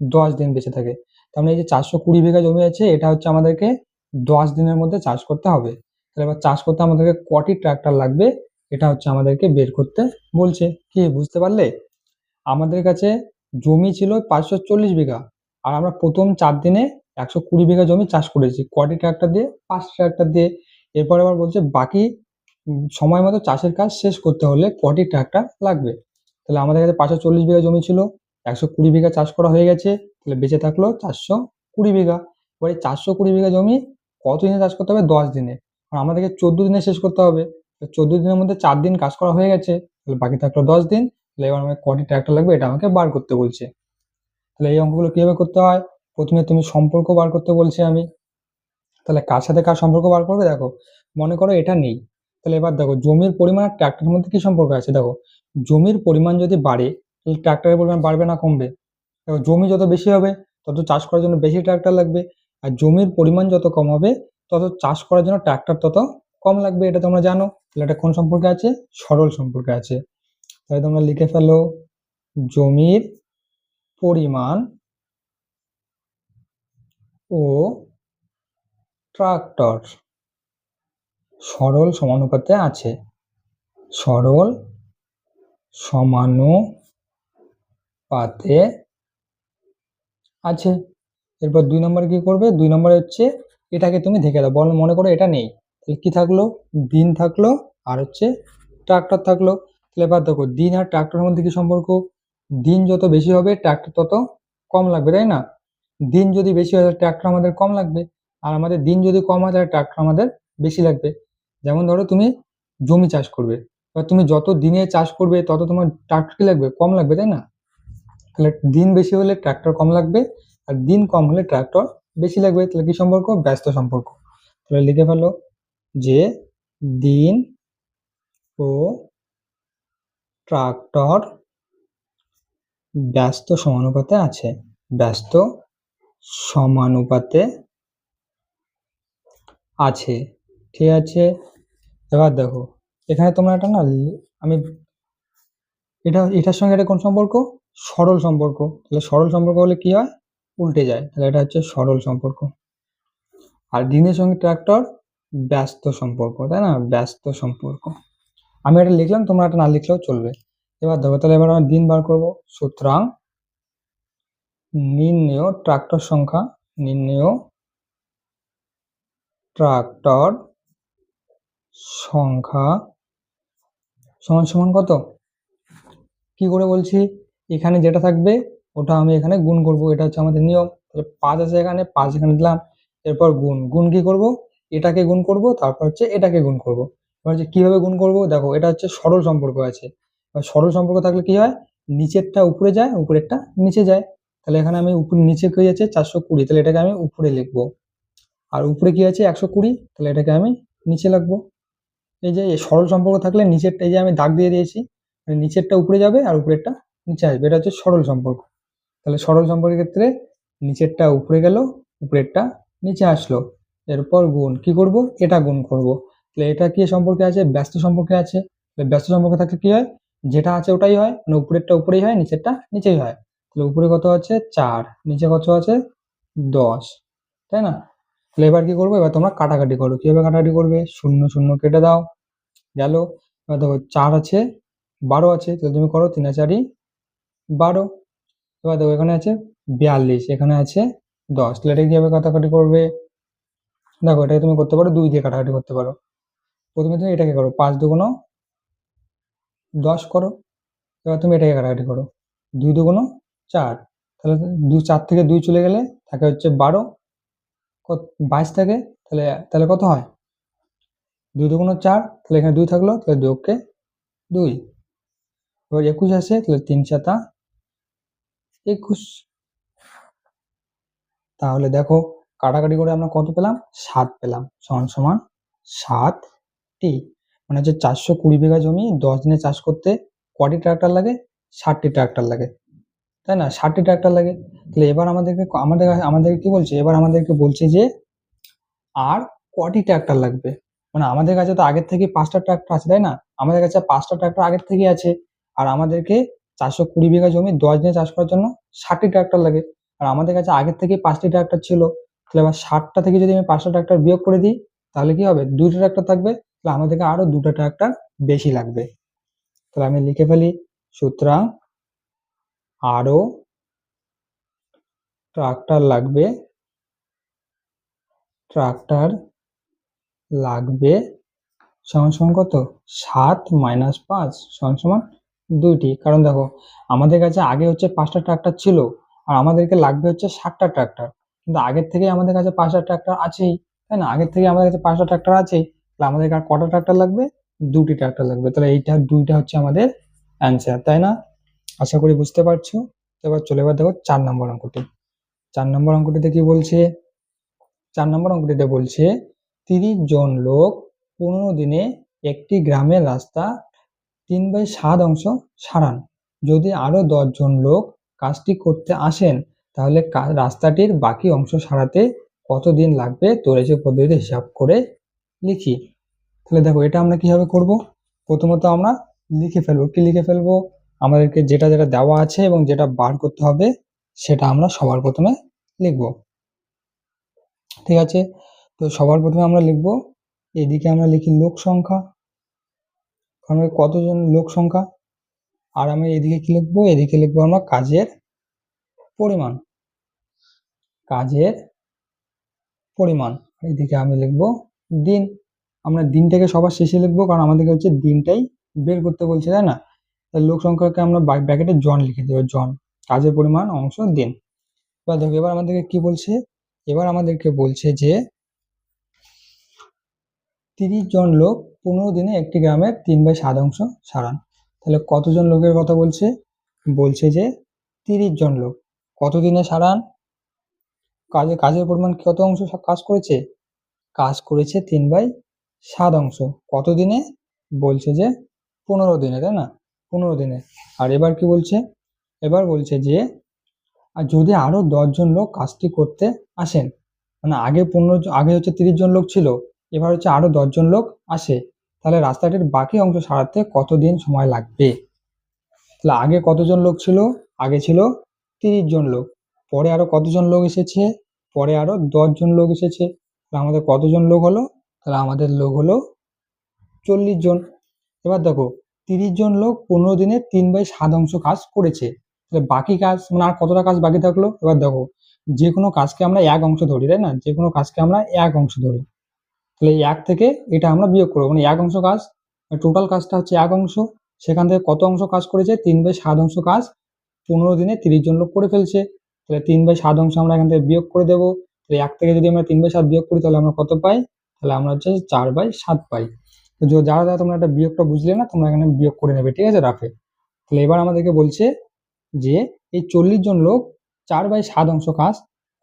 10 দিন বেঁচে থাকে। তার মানে এই যে 420 বিঘা জমি আছে এটা হচ্ছে আমাদেরকে 10 দিনের মধ্যে চাষ করতে হবে। তাহলে এবার চাষ করতে আমাদেরকে কটি ট্রাক্টর লাগবে এটা হচ্ছে আমাদেরকে বের করতে বলছে। কি বুঝতে পারলে? আমাদের কাছে জমি ছিল 540 বিঘা, আর আমরা প্রথম 4 দিনে 120 বিঘা জমি চাষ করেছি। কটি ট্রাক্টর দিয়ে? 5 ট্রাক্টর দিয়ে। এরপর আবার বলছে বাকি সময় মতো চাষের কাজ শেষ করতে হলে কটি ট্রাক্টর লাগবে। তাহলে আমাদের কাছে 540 বিঘা জমি ছিল, 120 বিঘা চাষ করা হয়ে গেছে, তাহলে বেঁচে থাকলো 420 বিঘা। এবার এই 420 বিঘা জমি কত দিনে চাষ করতে হবে? 10 দিনে। আর আমাদেরকে 14 দিনে শেষ করতে হবে। 14 দিনের মধ্যে 4 দিন কাজ করা হয়ে গেছে, তাহলে বাকি থাকলো 10 দিন। তাহলে এবার আমাকে কটি ট্রাক্টর লাগবে এটা আমাকে বার করতে বলছে। তাহলে এই অঙ্কগুলো কিভাবে করতে হয়? প্রথমে তুমি সম্পর্ক বার করতে বলছি আমি। তাহলে কার সাথে কার সম্পর্ক বার করবে? দেখো মনে করো এটা নেই, তাহলে এবার দেখো জমির পরিমাণ আর ট্রাক্টরের মধ্যে কি সম্পর্ক আছে? দেখো জমির পরিমাণ যদি বাড়ে তাহলে ট্রাক্টরের পরিমাণ বাড়বে না কমবে? দেখো জমি যত বেশি হবে তত চাষ করার জন্য বেশি ট্রাক্টর লাগবে, আর জমির পরিমাণ যত কম হবে তত চাষ করার জন্য ট্রাক্টর তত কম লাগবে। এটা তোমরা জানো। তাহলে এটা কোন সম্পর্কে আছে? সরল সম্পর্কে আছে। তাহলে তোমরা লিখে ফেলো জমির পরিমাণ ও ট্রাক্টর সরল সমানুপাতে আছে। সরল সমানুপাতে আছে। এরপর 2 নম্বরে কি করবে? 2 নম্বরে হচ্ছে এটাকে তুমি দেখে দাও। মনে করো এটা নেই, তাহলে কি থাকলো? দিন থাকলো আর হচ্ছে ট্রাক্টর থাকলো। তাহলে এবার দেখো দিন আর ট্রাক্টরের মধ্যে কি সম্পর্ক? দিন যত বেশি হবে ট্রাক্টর তত কম লাগবে, তাই না? দিন যদি বেশি হয় তাহলে ট্রাক্টর আমাদের কম লাগবে, আর আমাদের দিন যদি কম হয় তাহলে ট্রাক্টর আমাদের বেশি লাগবে। যেমন ধরো তুমি জমি চাষ করবে, এবার তুমি যত দিনে চাষ করবে তত তোমার ট্রাক্টর কি লাগবে? কম লাগবে, তাই না? তাহলে দিন বেশি হলে ট্রাক্টর কম লাগবে, আর দিন কম হলে ট্রাক্টর বেশি লাগবে। তাহলে কি সম্পর্ক? ব্যস্ত সম্পর্ক। তাহলে লিখে ফেলো যে দিন ও ট্রাক্টর ব্যস্ত সমানুপাতে আছে। ব্যস্ত সমানুপাতে আছে। ঠিক আছে, এবার দেখো এখানে তোমরা একটা না আমি এটার সঙ্গে এটা কোন সম্পর্ক? সরল সম্পর্ক। তাহলে সরল সম্পর্ক হলে কি হয়? উল্টে যায়। তাহলে এটা হচ্ছে সরল সম্পর্ক। আর দিনের সঙ্গে ট্রাক্টর ব্যস্ত সম্পর্ক, তাই না? ব্যস্ত সম্পর্ক। আমি এটা লিখলাম, তোমরা এটা না লিখলেও চলবে। এবার দেখো তাহলে এবার আমরা দিন বার করবো। সুতরাং নির্ণেয় ট্রাক্টর সংখ্যা, নির্ণেয় ট্রাক্টর সংখ্যা সমান সমান কত? কি করে বলছি? এখানে যেটা থাকবে ওটা আমি এখানে গুণ করব, এটা হচ্ছে আমাদের নিয়ম। তাহলে 5 আছে এখানে, 5 এখানে দিলাম। এরপর গুণ কি করব? এটাকে গুণ করব, তারপর হচ্ছে এটাকে গুণ করব। এবার হচ্ছে কিভাবে গুণ করব? দেখো এটা হচ্ছে সরল সম্পর্ক আছে। আর সরল সম্পর্ক থাকলে কি হয়? নিচেরটা উপরে যায়, উপরেরটা নিচে যায়। তাহলে এখানে আমি উপরে নিচে হয়ে যাচ্ছে 420, তাহলে এটাকে আমি উপরে লিখবো। আর উপরে কি আছে 120, তাহলে এটাকে আমি নিচে লাগবো। এই যে সরল সম্পর্ক থাকলে নিচেরটা, এই যে আমি দাগ দিয়ে দিয়েছি, নিচেরটা উপরে যাবে আর উপরেরটা নিচে আসবে, এটা হচ্ছে সরল সম্পর্ক। তাহলে সরল সম্পর্কের ক্ষেত্রে নিচেরটা উপরে গেল, উপরেরটা নিচে আসলো, এরপর গুণ কি করব, এটা গুণ করব। তাহলে এটা কি সম্পর্কে আছে, ব্যস্ত সম্পর্কে আছে। ব্যস্ত সম্পর্কে থাকলে কি হয়, যেটা আছে ওটাই হয়, মানে উপরেরটা উপরেই হয়, নিচেরটা নিচেই হয়। তাহলে উপরে কত আছে 4, নিচে কত আছে 10, তাই না? তাহলে এবার কি করবো, এবার তোমরা কাটাকাটি করো। কিভাবে কাটাকাটি করবে, 0 0 কেটে দাও, গেল। এবার দেখো 4 আছে, 12 আছে, তাহলে তুমি করো 3 4 12। এবার দেখো এখানে আছে 42, এখানে আছে 10, তাহলে এটা কিভাবে কাটাকাটি করবে, দেখো এটাকে তুমি করতে পারো 2 দিয়ে কাটাকাটি করতে পারো। প্রথমে তুমি এটাকে করো, 5 দুগুণ 10 করো। এবার তুমি এটাকে কাটাকাটি করো, 2 দুগুণ 4, তাহলে 4 থেকে 2 চলে গেলে থাকে হচ্ছে 12, 22 থাকে, তাহলে তাহলে কত হয় 2 দুগুণ 4, তাহলে এখানে 2 থাকলো, তাহলে 2 কে 2। এবার 21 আসে, তাহলে 3 7 21। তাহলে দেখো কাটাকাটি করে আমরা কত পেলাম, 7 পেলাম, সমান সমান 7টি। মানে হচ্ছে 420 বিঘা জমি 10 দিনে চাষ করতে কটি ট্রাক্টর লাগে, 60টি ট্রাক্টর লাগে, তাই না? 60টি ট্রাক্টর লাগে। তাহলে এবার আমাদেরকে কি বলছে, এবার আমাদেরকে বলছে যে আর কটি ট্রাক্টর লাগবে। মানে আমাদের কাছে তো আগের থেকে 5টা ট্রাক্টর আছে, তাই না? আমাদের কাছে 5টা ট্রাক্টর আগের থেকে আছে, আর আমাদেরকে 420 বিঘা জমি 10 দিনে চাষ করার জন্য 60টি ট্রাক্টর লাগে। আর আমাদের কাছে আগের থেকে 5টি ট্রাক্টর ছিল, তাহলে এবার 60টা থেকে যদি আমি 5টা ট্রাক্টর বিয়োগ করে দিই, তাহলে কি হবে, 2টা ট্রাক্টর থাকবে, তাহলে আমাদেরকে আরো 2টা ট্রাক্টর বেশি লাগবে। তাহলে আমি লিখে ফেলি, সুতরাং আরো ট্রাক্টর লাগবে, ট্রাক্টর লাগবে সমান সমান কত, 7 - 5 সমান সমান 2টি। কারণ দেখো আমাদের কাছে আগে হচ্ছে 5টা ট্রাক্টর ছিল, আর আমাদেরকে লাগবে হচ্ছে 60টা ট্রাক্টর, কিন্তু আগের থেকে আমাদের কাছে 5টা ট্রাক্টর আছেই, তাই না? আগের থেকে আমাদের কাছে 5টা ট্রাক্টর আছেই, তাহলে আমাদের আর কটা ট্রাক্টর লাগবে, 2টি ট্রাক্টর লাগবে। তাহলে এইটা 2টা হচ্ছে আমাদের অ্যান্সার, তাই না? আশা করি বুঝতে পারছো। এবার চলে এবার দেখো 4 নম্বর অঙ্কটি। 4 নম্বর অঙ্কটিতে কি বলছে, 4 নম্বর অঙ্কটিতে বলছে 30 জন লোক 15 দিনে একটি গ্রামের রাস্তা 3/7 অংশ সারান। যদি আরো 10 জন লোক কাজটি করতে আসেন, তাহলে রাস্তাটির বাকি অংশ সারাতে কত দিন লাগবে, তোরেছে পদ্ধতিতে হিসাব করে লিখি। তাহলে দেখো এটা আমরা কিভাবে করব, প্রথমত আমরা লিখে ফেলবো। কি লিখে ফেলবো, আমাদেরকে যেটা যেটা দেওয়া আছে এবং যেটা বার করতে হবে সেটা আমরা সবার প্রথমে লিখব, ঠিক আছে? তো সবার প্রথমে আমরা লিখব, এদিকে আমরা লিখি লোক সংখ্যা, কারণ কতজন লোক সংখ্যা, আর আমি এদিকে কি লিখবো, এদিকে লিখবো আমরা কাজের পরিমাণ, কাজের পরিমাণ। এদিকে আমি লিখবো দিন, আমরা দিনটাকে সবার শেষে লিখবো, কারণ আমাদেরকে হচ্ছে দিনটাই বের করতে বলছে, তাই না? তাহলে লোক সংখ্যাকে আমরা ব্র্যাকেটে জন লিখে দেবো, জন, কাজের পরিমাণ অংশ দিন। এবার দেখো এবার আমাদেরকে কি বলছে, এবার আমাদেরকে বলছে যে 30 জন লোক 15 দিনে একটি গ্রামের 3/7 অংশ সারান। তাহলে কতজন লোকের কথা বলছে, বলছে যে 30 জন লোক কত দিনে সারান, কাজের পরিমাণ কত অংশ কাজ করেছে, কাজ করেছে 3/7 অংশ, কত দিনে, বলছে যে 15 দিনে, তাই না? 15 দিনে। আর এবার কি বলছে, এবার বলছে যে আর যদি আরো 10 জন লোক কাজটি করতে আসেন, মানে আগে হচ্ছে 30 জন লোক ছিল, এবার হচ্ছে আরো 10 জন লোক আসে, তাহলে রাস্তাটির বাকি অংশ সারাতে কতদিন সময় লাগবে। তাহলে আগে কতজন লোক ছিল, আগে ছিল 30 জন লোক, পরে আরো কতজন লোক এসেছে, পরে আরো 10 জন লোক এসেছে, তাহলে আমাদের কতজন লোক হলো, তাহলে আমাদের লোক হলো 40 জন। এবার দেখো 30 জন লোক 15 দিনে 3/7 অংশ কাজ করেছে, তাহলে বাকি কাজ মানে আর কতটা কাজ বাকি থাকলো। এবার দেখো যে কোনো কাজকে আমরা এক অংশ ধরি, তাই না? যে কোনো কাজকে আমরা এক অংশ ধরি, তাহলে এই এক থেকে এটা আমরা বিয়োগ করবো, মানে এক অংশ কাজ, টোটাল কাজটা হচ্ছে এক অংশ, সেখান থেকে কত অংশ কাজ করেছে, 3/7 অংশ কাজ 15 দিনে 30 জন লোক করে ফেলছে, তাহলে 3/7 অংশ আমরা এখান থেকে বিয়োগ করে দেবো। তাহলে এক থেকে যদি আমরা 3/7 বিয়োগ করি, তাহলে আমরা কত পাই, তাহলে আমরা হচ্ছে 4/7 পাই। তো যারা যারা তোমরা একটা বিয়োগটা বুঝলে না, তোমরা এখানে বিয়োগ করে নেবে, ঠিক আছে, রাফে। তাহলে এবার আমাদেরকে বলছে যে এই 40 জন লোক 4/7 অংশ কাজ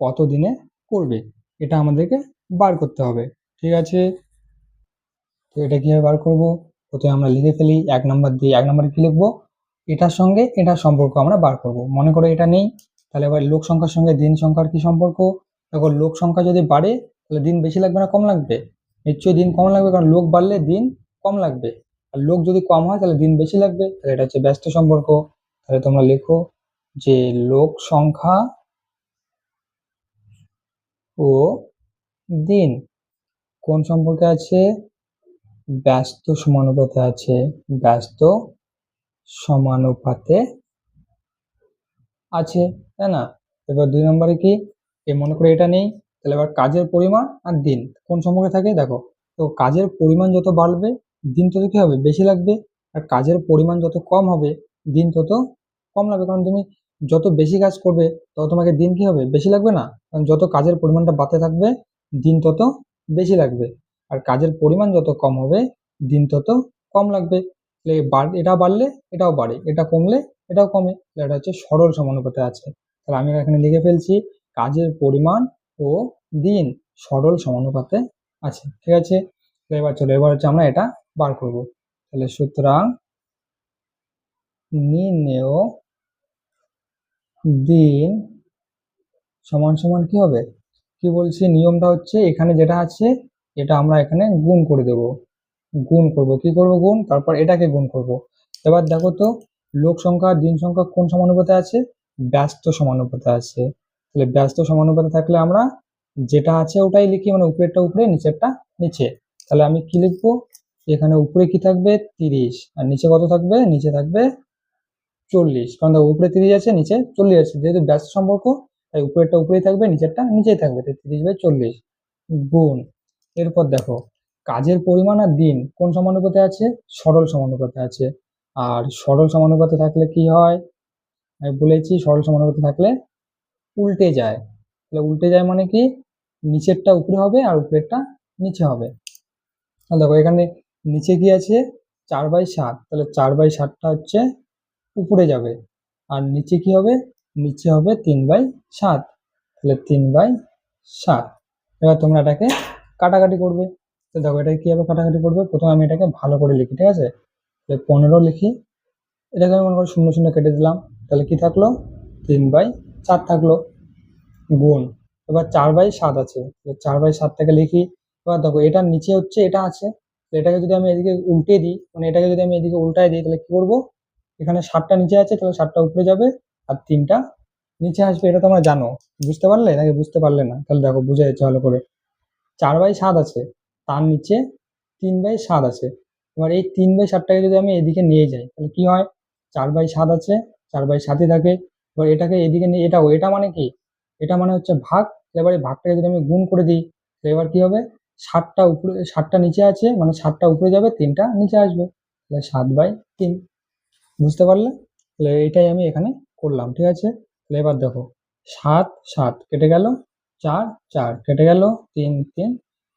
কত দিনে করবে, এটা আমাদেরকে বার করতে হবে। ঠিক আছে, তো এটা কিভাবে বার করব? প্রথমে আমরা লিখে ফেলি 1 নাম্বার দিয়ে। 1 নাম্বারে কি লিখবো? এটার সঙ্গে এটার সম্পর্ক আমরা বার করব। মনে করো এটা নেই, তাহলে এবার লোক সংখ্যার সঙ্গে দিন সংখ্যার কি সম্পর্ক? দেখো, লোক সংখ্যা যদি বাড়ে তাহলে দিন বেশি লাগবে না কম লাগবে? নিশ্চয়ই দিন কম লাগবে, কারণ লোক বাড়লে দিন কম লাগবে। আর লোক যদি কম হয় তাহলে দিন বেশি লাগবে, তাহলে এটা হচ্ছে ব্যস্ত সম্পর্ক। তাহলে তোমরা লেখো যে লোক সংখ্যা ও দিন কোন সম্পর্কে আছে? ব্যস্ত সমানুপাতে আছে। ব্যস্ত সমানুপাতে আছে, তাই না? এবার 2 নম্বরে কি? মনে করে এটা নেই, তাহলে এবার কাজের পরিমাণ আর দিন কোন সম্পর্কে থাকে দেখো। তো কাজের পরিমাণ যত বাড়বে দিন তত কি হবে? বেশি লাগবে। আর কাজের পরিমাণ যত কম হবে দিন তত কম লাগবে, কারণ তুমি যত বেশি কাজ করবে তত তোমাকে দিন কি হবে? বেশি লাগবে না? কারণ যত কাজের পরিমাণটা বাড়তে থাকবে দিন তত বেশি লাগবে। আর কাজের পরিমাণ যত কম হবে দিন তত কম লাগবে। এটা বাড়লে এটাও বাড়ে, এটা কমলে এটাও কমে, এটা হচ্ছে সরল সমানুপাতে আছে। তাহলে আমি এখানে লিখে ফেলছি কাজের পরিমাণ ও দিন সরল সমানুপাতে আছে। ঠিক আছে, এবার চলো, এবার হচ্ছে আমরা এটা বার করব। তাহলে সুতরাং নির্ণেয় দিন সমান সমান কি হবে? কি বলছি? নিয়মটা হচ্ছে এখানে যেটা আছে এটা আমরা এখানে গুণ করে দেব। গুণ করব, কি করব? গুণ, তারপর এটাকে গুণ করব। এবার দেখো তো, লোক সংখ্যা আর দিন সংখ্যা কোন সমানুপাতে আছে? ব্যস্ত সমানুপাতে আছে। তাহলে ব্যস্ত সমানুপাতে থাকলে আমরা যেটা আছে ওটাই লিখি, মানে উপরেরটা উপরে নিচেরটা নিচে। তাহলে আমি কি লিখবো? এখানে উপরে কি থাকবে? 30, আর নিচে কত থাকবে? নিচে থাকবে 40, কারণ দেখো উপরে 30 আছে নিচে 40 আছে, যেহেতু ব্যস্ত সম্পর্ক তাই উপরেরটা উপরেই থাকবে নিচেরটা নিচেই থাকবে, তাই 30/40 গুণ। এরপর দেখো, কাজের পরিমাণ আর দিন কোন সমানুপাতে আছে? সরল সমানুপাতে আছে। আর সরল সমানুপাতে থাকলে কি হয়? আমি বলেছি সরল সমানুপাতে থাকলে উল্টে যায়। তাহলে উল্টে যায় মানে কি? নিচেরটা উপরে হবে আর উপরেরটা নিচে হবে। তাহলে দেখো এখানে নিচে কি আছে? 4/7, তাহলে 4/7টা হচ্ছে উপরে যাবে, আর নিচে কি হবে? নিচে হবে 3/7, তাহলে 3/7। এবার তোমরা এটাকে কাটাকাটি করবে। তো দেখো এটা কিভাবে কাটাকাটি করবে? প্রথমে আমি এটাকে ভালো করে লিখি, ঠিক আছে? তাহলে 15 লিখি, এটাকে আমি মনে করি 0 0 কেটে দিলাম, তাহলে কি থাকলো? 3/7 থাকলো গুণ। এবার 4/7 আছে, 4/7টাকে লিখি। এবার দেখো এটার নিচে হচ্ছে এটা আছে, এটাকে যদি আমি এদিকে উল্টে দিই, মানে এটাকে যদি আমি এদিকে উল্টায় দিই তাহলে কি করবো? এখানে 7টা নিচে আছে, তাহলে 7টা উপরে যাবে আর 3টা নিচে আসবে। এটা তোমরা জানো, বুঝতে পারলে নাকি বুঝতে পারলে না? তাহলে দেখো বুঝে যাচ্ছে ভালো করে। 4/7 আছে, তার নিচে 3/7 আছে। এবার এই 3/7টাকে যদি আমি এদিকে নিয়ে যাই তাহলে কি হয়? 4/7 আছে, 4/7ই থাকে। এবার এটাকে এদিকে নিয়ে এটা মানে কি? এটা মানে হচ্ছে ভাগ। এবার এই ভাগটাকে যদি আমি গুণ করে দিই তাহলে এবার কি হবে? 7টা উপরে 7টা নিচে আছে, মানে 7টা উপরে যাবে 3টা নিচে আসবে, তাহলে 7/3। বুঝতে পারলে? তাহলে এটাই আমি এখানে করলাম, ঠিক আছে? তাহলে এবার দেখো, 7 7 কেটে গেল, 4 4 কেটে গেল, 3 3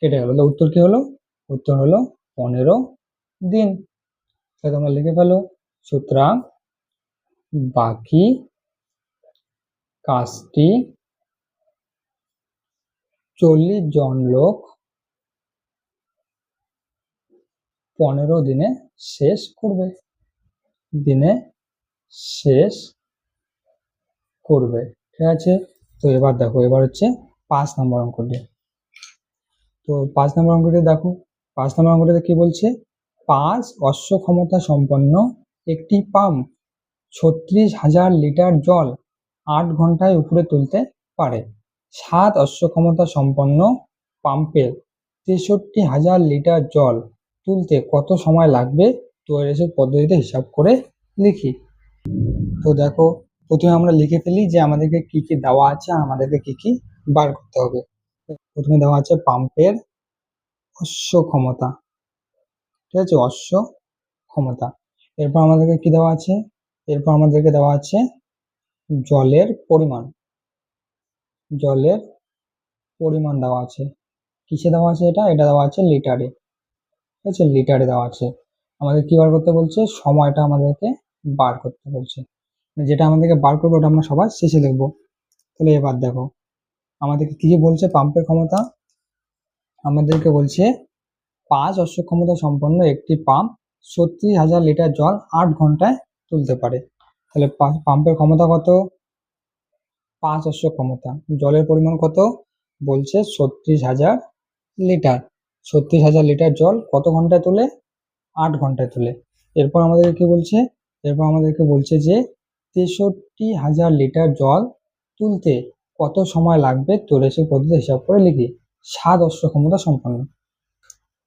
কেটে গেল, তাহলে উত্তর কি হলো? উত্তর হলো 15 দিন। তাহলে তোমরা লিখে ফেলো, সুতরাং বাকি কাজটি 40 জন লোক 15 দিনে শেষ করবে। দিনে শেষ করবে, ঠিক আছে? তো এবার দেখো, এবার হচ্ছে 5 নম্বর অঙ্কটি। তো 5 নম্বর অঙ্কটি দেখো, 5 নম্বর অঙ্কটিতে কি বলছে? 5 অশ্ব ক্ষমতা সম্পন্ন একটি পাম্প 36,000 লিটার জল 8 ঘন্টায় উপরে তুলতে পারে। 7 অশ্ব ক্ষমতা সম্পন্ন পাম্পের 63,000 লিটার জল তুলতে কত সময় লাগবে? ত্বয়রৈখিক পদ্ধতিতে হিসাব করে লিখি। তো দেখো, প্রথমে আমরা লিখে ফেলি যে আমাদেরকে কি কি দেওয়া আছে আর আমাদেরকে কি কি বার করতে হবে। প্রথমে দেওয়া আছে পাম্পের অশ্ব ক্ষমতা, ঠিক আছে? অশ্ব ক্ষমতা। এরপর আমাদেরকে কি দেওয়া আছে? এরপর আমাদেরকে দেওয়া আছে জলের পরিমাণ। জলের পরিমাণ দেওয়া আছে। কিসে দেওয়া আছে? এটা এটা দেওয়া আছে লিটারে, ঠিক আছে? লিটারে দেওয়া আছে। আমাদের কি বার করতে বলছে? সময়টা আমাদেরকে বার করতে বলছে। যেটা আমাদেরকে বার করবো ওটা আমরা সবার শেষে লিখবো। তাহলে এবার দেখো আমাদেরকে কি কি বলছে? পাম্পের ক্ষমতা আমাদেরকে বলছে 5 অশ্ব ক্ষমতা সম্পন্ন একটি পাম্প 36,000 লিটার জল 8 ঘন্টায় তুলতে পারে। তাহলে পাম্পের ক্ষমতা কত? 5 অশ্ব ক্ষমতা। জলের পরিমাণ কত? বলছে 36,000 লিটার। 36,000 লিটার জল কত ঘন্টায় তোলে? 8 ঘন্টায় তোলে। এরপর আমাদেরকে কি বলছে? এরপর আমাদেরকে বলছে যে 63,000 লিটার জল তুলতে কত সময় লাগবে তোলে সেই পদ্ধতি হিসাব করে লিখি। 7 অশ্ব ক্ষমতা সম্পন্ন।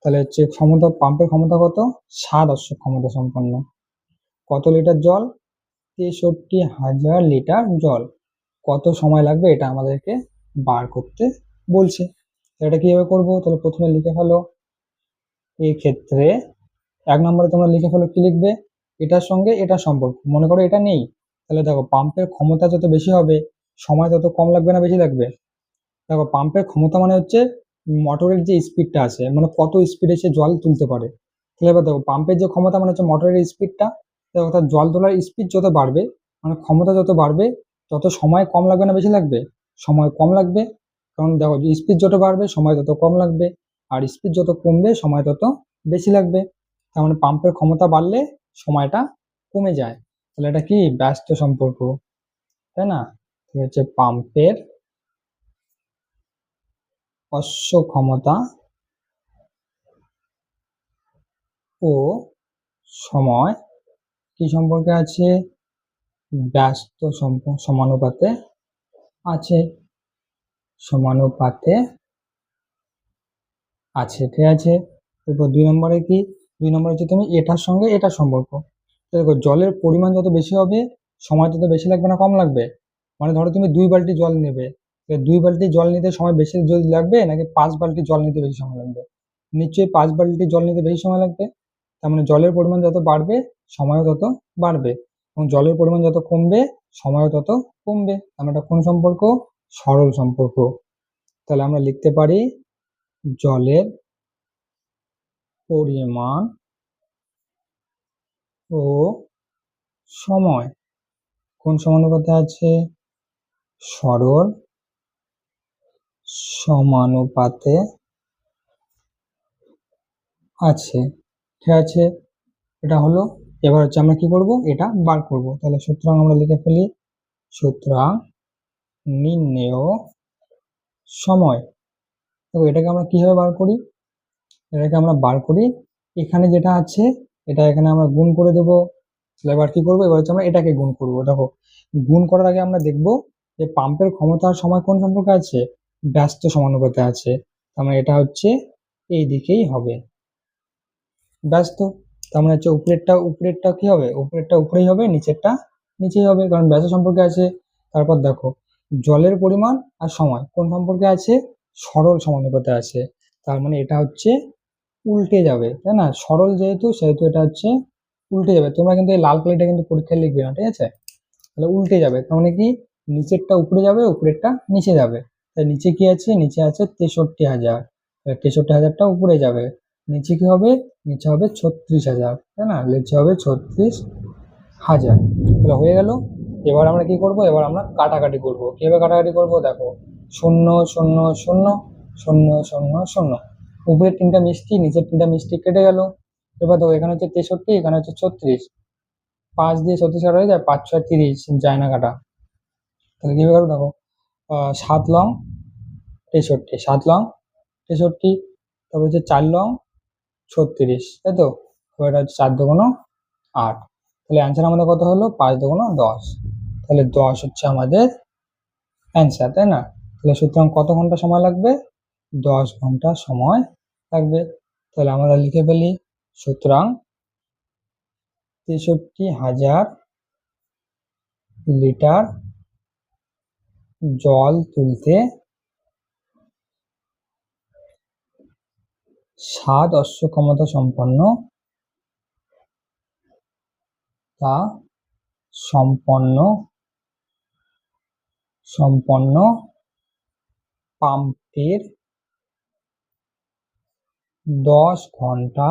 তাহলে হচ্ছে ক্ষমতা, পাম্পের ক্ষমতা কত? 7 অশ্ব ক্ষমতা সম্পন্ন। কত লিটার জল? 63,000 লিটার জল। কত সময় লাগবে এটা আমাদেরকে বার করতে বলছে। এটা কিভাবে করবো? তাহলে প্রথমে লিখে ফেলো। এই ক্ষেত্রে 1 নম্বরে তোমরা লিখে ফেলো, কি লিখবে? এটার সঙ্গে এটা সম্পর্ক। মনে করো এটা নেই, তাহলে দেখো পাম্পের ক্ষমতা যত বেশি হবে সময় তত কম লাগবে না বেশি লাগবে? দেখো পাম্পের ক্ষমতা মানে হচ্ছে মোটরের যে স্পিডটা আছে, মানে কত স্পিডে সে জল তুলতে পারে। তাহলে এবার দেখো পাম্পের যে ক্ষমতা মানে হচ্ছে মোটরের স্পিডটা। দেখো অর্থাৎ জল তোলার স্পিড যত বাড়বে, মানে ক্ষমতা যত বাড়বে, তত সময় কম লাগবে না বেশি লাগবে? সময় কম লাগবে। কারণ দেখো স্পিড যত বাড়বে সময় তত কম লাগবে, আর স্পিড যত কমবে সময় তত বেশি লাগবে। তার মানে পাম্পের ক্ষমতা বাড়লে সময়টা কমে যায়। তাহলে এটা কি ব্যস্ত সম্পর্ক, তাই না? ঠিক হচ্ছে পাম্পের অশ্ব ক্ষমতা ও সময় কি সম্পর্কে আছে? ব্যস্ত সমানুপাতে আছে। সমানুপাতে আছে, ঠিক আছে। এরপর 2 নম্বরে কি? 2 নম্বরে হচ্ছে তুমি এটার সঙ্গে এটা সম্পর্ক। দেখো জলের পরিমাণ যত বেশি হবে সময় তত বেশি লাগবে না কম লাগবে? মানে ধরো তুমি 2 বালতি জল নেবে, 2 বালতি জল নিতে সময় বেশি যদি লাগবে নাকি 5 বালতি জল নিতে বেশি সময় লাগবে? নিশ্চয়ই 5 বালতি জল নিতে বেশি সময় লাগবে। তার মানে জলের পরিমাণ যত বাড়বে সময়ও তত বাড়বে, এবং জলের পরিমাণ যত কমবে সময়ও তত কমবে। আমরা এটা কোন সম্পর্ক? সরল সম্পর্ক। তাহলে আমরা লিখতে পারি জলের পরিমাণ ও সময় কোন সমানুপাতে আছে? সরল সমানুপাতে আছে, ঠিক আছে। এটা হলো। এবার হচ্ছে আমরা কি করব? এটা বার করব। তাহলে সুতরাং আমরা লিখে ফেলি, সুতরাং নির্ণেয় সময়। দেখো এটাকে আমরা কিভাবে বার করি? এটাকে আমরা বার করি, এখানে যেটা আছে এটা এখানে আমরা গুণ করে দেব। এবার কি করবো? এবার হচ্ছে আমরা এটাকে গুণ করব। দেখো গুণ করার আগে আমরা দেখব যে পাম্পের ক্ষমতা আর সময় কোন সম্পর্কে আছে? ব্যস্ত সমানুপাতে আছে। তার মানে এটা হচ্ছে এই দিকেই হবে ব্যস্ত। তার মানে হচ্ছে উপরেরটা কি হবে? উপরেরটা উপরেই হবে, নিচেরটা নিচেই হবে, কারণ ব্যস্ত সম্পর্কে আছে। তারপর দেখো জলের পরিমাণ আর সময় কোন সম্পর্কে আছে? সরল সমানুপাতে আছে। তার মানে এটা হচ্ছে উল্টে যাবে, তাই না? সরল যেহেতু সেহেতু এটা হচ্ছে উল্টে যাবে। তোমরা কিন্তু এই লাল কালিটা কিন্তু পরীক্ষায় লিখবে না, ঠিক আছে? তাহলে উল্টে যাবে, তার মানে কি নিচেরটা উপরে যাবে উপরেরটা নিচে যাবে। তাই নিচে কি আছে? নিচে আছে 63,000। 63,000টা উপরে যাবে, নিচে কি হবে? নিচে হবে 36,000, তাই না? নিচে হবে 36,000। তাহলে হয়ে গেল। এবার আমরা কি করব? এবার আমরা কাটাকাটি করব। কিভাবে কাটাকাটি করব? দেখো 0 0 0 0 0 0, উপরের 3টা মিষ্টি নিচের 3টা মিষ্টি কেটে গেল। এবার দেখো এখানে হচ্ছে 63, এখানে হচ্ছে 36, 5 দিয়ে 36 কাটা হয়ে যায়, 5 6 30, যায় না কাটা। তাহলে কিভাবে করবো? দেখো 7 লং 63, 7 লং 63, তারপর হচ্ছে 4 লং 36, তাই তো? এবার এটা হচ্ছে 4 দুগুণ 8। তাহলে অ্যান্সার আমাদের কত হলো? 5 দুগুণ 10। তাহলে 10 হচ্ছে আমাদের অ্যান্সার, তাই না? তাহলে সুতরাং কত ঘন্টা সময় লাগবে? 10 ঘন্টা সময় লাগবে। তাহলে আমরা লিখে ফেলি, সুতরাং 63,000 লিটার জল তুলতে 7 অশ্ব ক্ষমতা সম্পন্ন তা সম্পন্ন সম্পন্ন পাম্পের 10 ঘন্টা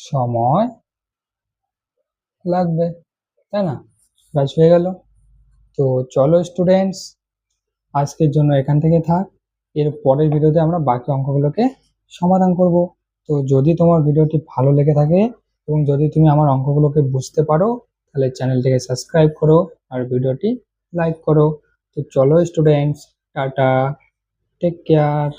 সময় লাগবে, তাই না? ব্যাস হয়ে গেল। তো চলো স্টুডেন্টস, আজকের জন্য এখান থেকে থাক। এর পরের ভিডিওতে আমরা বাকি অঙ্কগুলোকে সমাধান করব। তো যদি তোমার ভিডিওটি ভালো লেগে থাকে এবং যদি তুমি আমার অঙ্কগুলোকে বুঝতে পারো, তাহলে চ্যানেলটিকে সাবস্ক্রাইব করো আর ভিডিওটি লাইক করো। তো চলো স্টুডেন্টস, টাটা, টেক কেয়ার।